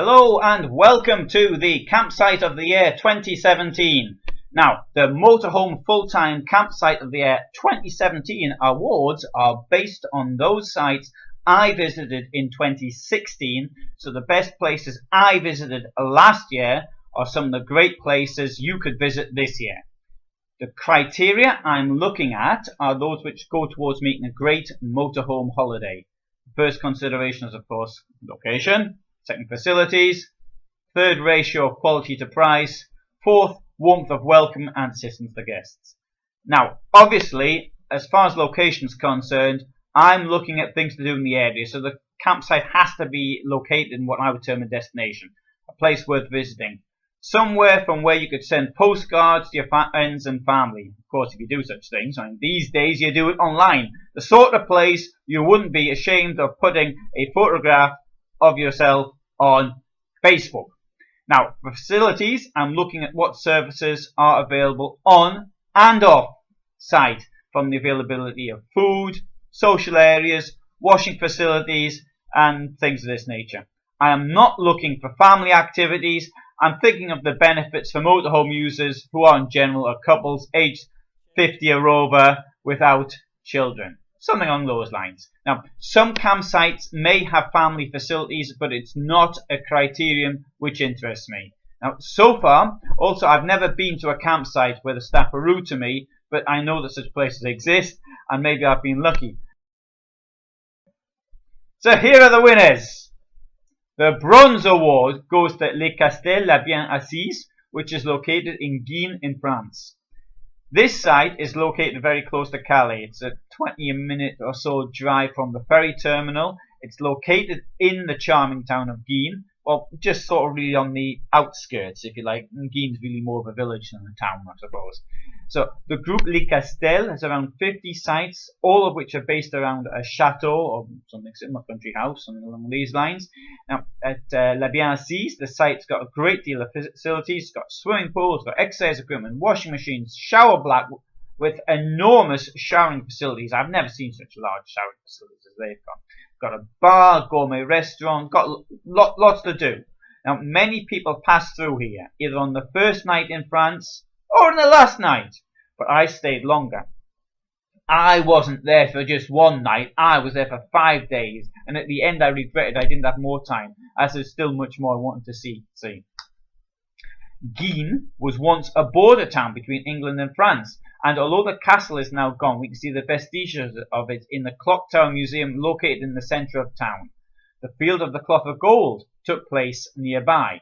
Hello and welcome to the Campsite of the Year 2017. Now, the Motorhome Full Time Campsite of the Year 2017 awards are based on those sites I visited in 2016. So the best places I visited last year are some of the great places you could visit this year. The criteria I'm looking at are those which go towards making a great motorhome holiday. First consideration is, of course, location. Second, facilities. Third, ratio of quality to price. Fourth, warmth of welcome and assistance to guests. Now, obviously, as far as location is concerned, I'm looking at things to do in the area. So the campsite has to be located in what I would term a destination, a place worth visiting. Somewhere from where you could send postcards to your friends and family. Of course, if you do such things, I mean, these days you do it online. The sort of place you wouldn't be ashamed of putting a photograph of yourself on Facebook. Now, for facilities, I'm looking at what services are available on and off site, from the availability of food, social areas, washing facilities, and things of this nature. I am not looking for family activities. I'm thinking of the benefits for motorhome users who are in general are couples aged 50 or over without children. Something along those lines. Now, some campsites may have family facilities, but it's not a criterion which interests me. Now, so far, also, I've never been to a campsite where the staff are rude to me, but I know that such places exist, and maybe I've been lucky. So here are the winners. The Bronze Award goes to Les Castels La Bien Assise, which is located in Guines in France. This site is located very close to Calais. It's a 20-minute or so drive from the ferry terminal. It's located in the charming town of Guines, well, just sort of really on the outskirts, if you like. Guines is really more of a village than a town, I suppose. So the group Les Castels has around 50 sites, all of which are based around a chateau or something similar, country house, something along these lines. Now, at La Bien Assise, the site's got a great deal of facilities. It's got swimming pools, got exercise equipment, washing machines, shower block with enormous showering facilities. I've never seen such large showering facilities as they've got. Got a bar, gourmet restaurant, got lots to do. Now, many people pass through here, either on the first night in France or on the last night, but I stayed longer. I wasn't there for just one night, I was there for 5 days, and at the end I regretted I didn't have more time, as there's still much more I wanted to see. Guines was once a border town between England and France, and although the castle is now gone, we can see the vestiges of it in the Clock Tower Museum located in the centre of town. The Field of the Cloth of Gold took place nearby.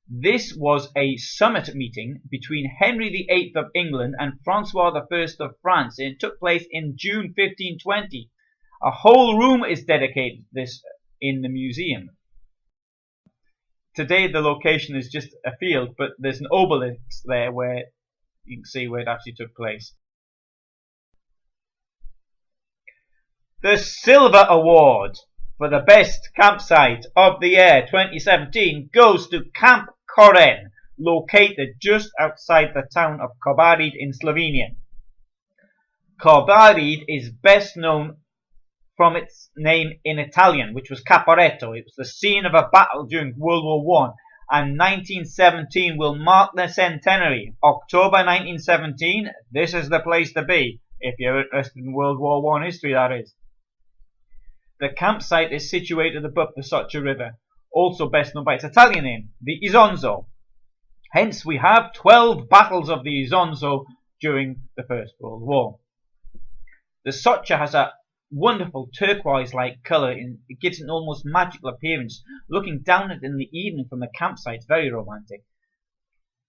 This was a summit meeting between Henry VIII of England and Francois I of France, and it took place in June 1520. A whole room is dedicated to this in the museum. Today the location is just a field, but there's an obelisk there where you can see where it actually took place. The Silver Award for the best campsite of the year 2017 goes to Camp Koren, located just outside the town of Kobarid in Slovenia. Kobarid is best known from its name in Italian, which was Caporetto. It was the scene of a battle during World War I, and 1917 will mark the centenary. October 1917, this is the place to be, if you're interested in World War I history, that is. The campsite is situated above the Socha River, also best known by its Italian name, the Isonzo. Hence, we have 12 battles of the Isonzo during the First World War. The Socha has a wonderful turquoise-like colour, and it gives an almost magical appearance. Looking down at it in the evening from the campsite is very romantic.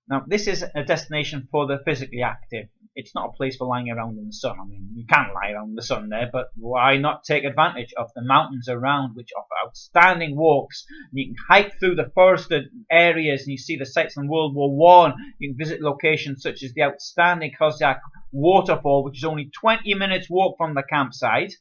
Now, this is a destination for the physically active. It's not a place for lying around in the sun. I mean, you can lie around in the sun there, but why not take advantage of the mountains around, which offer outstanding walks? You can hike through the forested areas and you see the sights from World War I. You can visit locations such as the outstanding Kozyak waterfall, which is only 20 minutes walk from the campsite.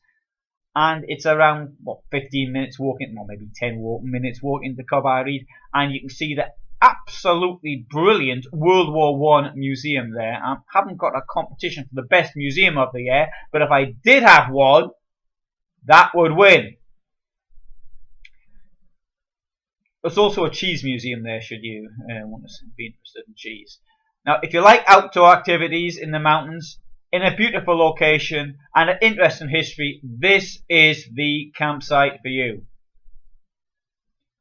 And it's around, 15 minutes walking, or maybe 10 minutes walking to Kobarid, and you can see the absolutely brilliant World War I museum there. I haven't got a competition for the best museum of the year, but if I did have one, that would win. There's also a cheese museum there should you want to be interested in cheese. Now, if you like outdoor activities in the mountains, in a beautiful location, and an interest in history, this is the campsite for you.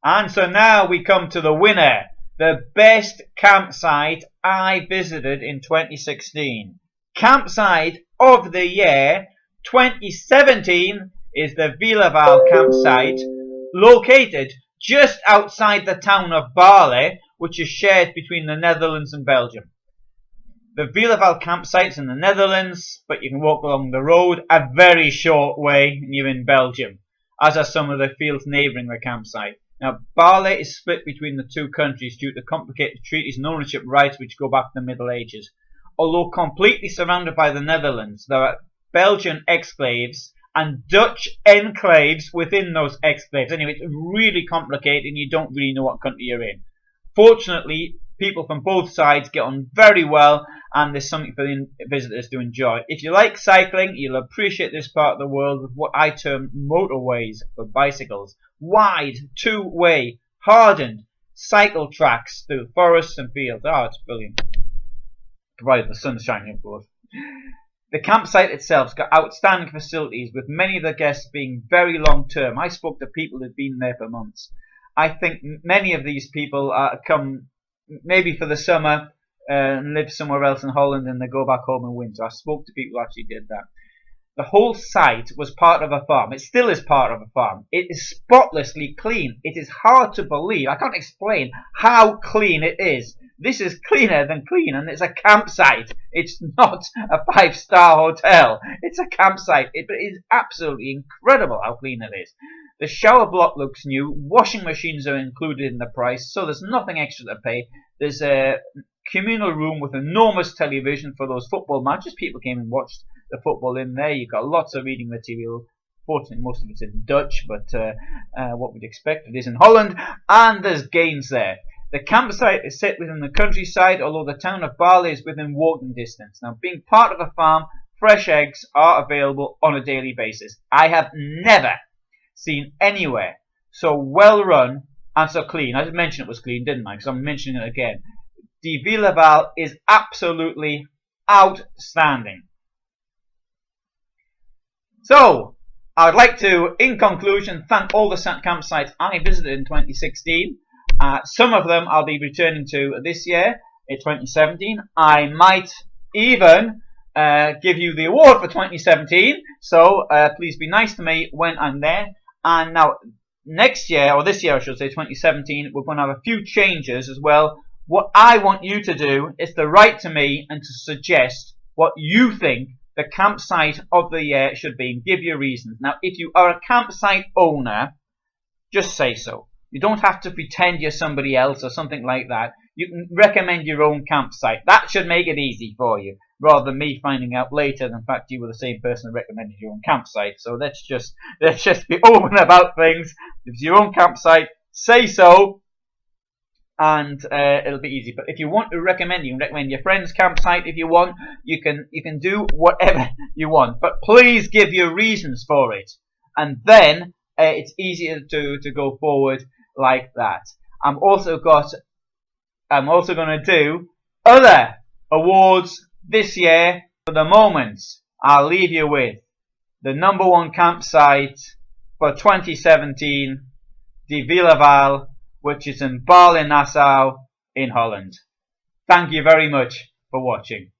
And so now we come to the winner, the best campsite I visited in 2016. Campsite of the year 2017 is the Villaval campsite, located just outside the town of Barley, which is shared between the Netherlands and Belgium. The Villaval campsite is in the Netherlands, but you can walk along the road a very short way and you're in Belgium, as are some of the fields neighbouring the campsite. Now, Barley is split between the two countries due to complicated treaties and ownership rights which go back to the Middle Ages. Although completely surrounded by the Netherlands, there are Belgian exclaves and Dutch enclaves within those exclaves. Anyway, it's really complicated and you don't really know what country you're in. Fortunately, people from both sides get on very well and there's something for the visitors to enjoy. If you like cycling, you'll appreciate this part of the world with what I term motorways for bicycles. Wide, two-way, hardened cycle tracks through forests and fields. Oh, it's brilliant. Provided the sun's shining, of course. The campsite itself's got outstanding facilities, with many of the guests being very long-term. I spoke to people who've been there for months. I think many of these people come maybe for the summer and live somewhere else in Holland and they go back home in winter. I spoke to people who actually did that. The whole site was part of a farm. It still is part of a farm. It is spotlessly clean. It is hard to believe. I can't explain how clean it is. This is cleaner than clean, and it's a campsite. It's not a 5-star hotel. It's a campsite. It is absolutely incredible how clean it is. The shower block looks new. Washing machines are included in the price, so there's nothing extra to pay. There's a communal room with enormous television for those football matches. People came and watched the football in there. You've got lots of reading material. Fortunately, most of it's in Dutch, but what we'd expect, it is in Holland. And there's games there. The campsite is set within the countryside, although the town of Barley is within walking distance. Now, being part of a farm, fresh eggs are available on a daily basis. I have never seen anywhere so well run and so clean. I just mentioned it was clean, didn't I? Because I'm mentioning it again. De Villaval is absolutely outstanding. So, I would like to, in conclusion, thank all the campsites I visited in 2016. Some of them I'll be returning to this year, in 2017. I might even give you the award for 2017. So please be nice to me when I'm there. And now, next year, or this year I should say, 2017, we're going to have a few changes as well. What I want you to do is to write to me and to suggest what you think the campsite of the year should be and give your reasons. Now, if you are a campsite owner, just say so. You don't have to pretend you're somebody else or something like that. You can recommend your own campsite. That should make it easy for you, rather than me finding out later that in fact you were the same person who recommended your own campsite. So let's just be open about things. If it's your own campsite, say so, and it'll be easy. But if you want to recommend, you can recommend your friend's campsite if you want. You can do whatever you want, but please give your reasons for it, and then it's easier to go forward like that. I'm also going to do other awards this year. For the moment, I'll leave you with the #1 campsite for 2017, De Villaval, which is in Barley, Nassau in Holland. Thank you very much for watching.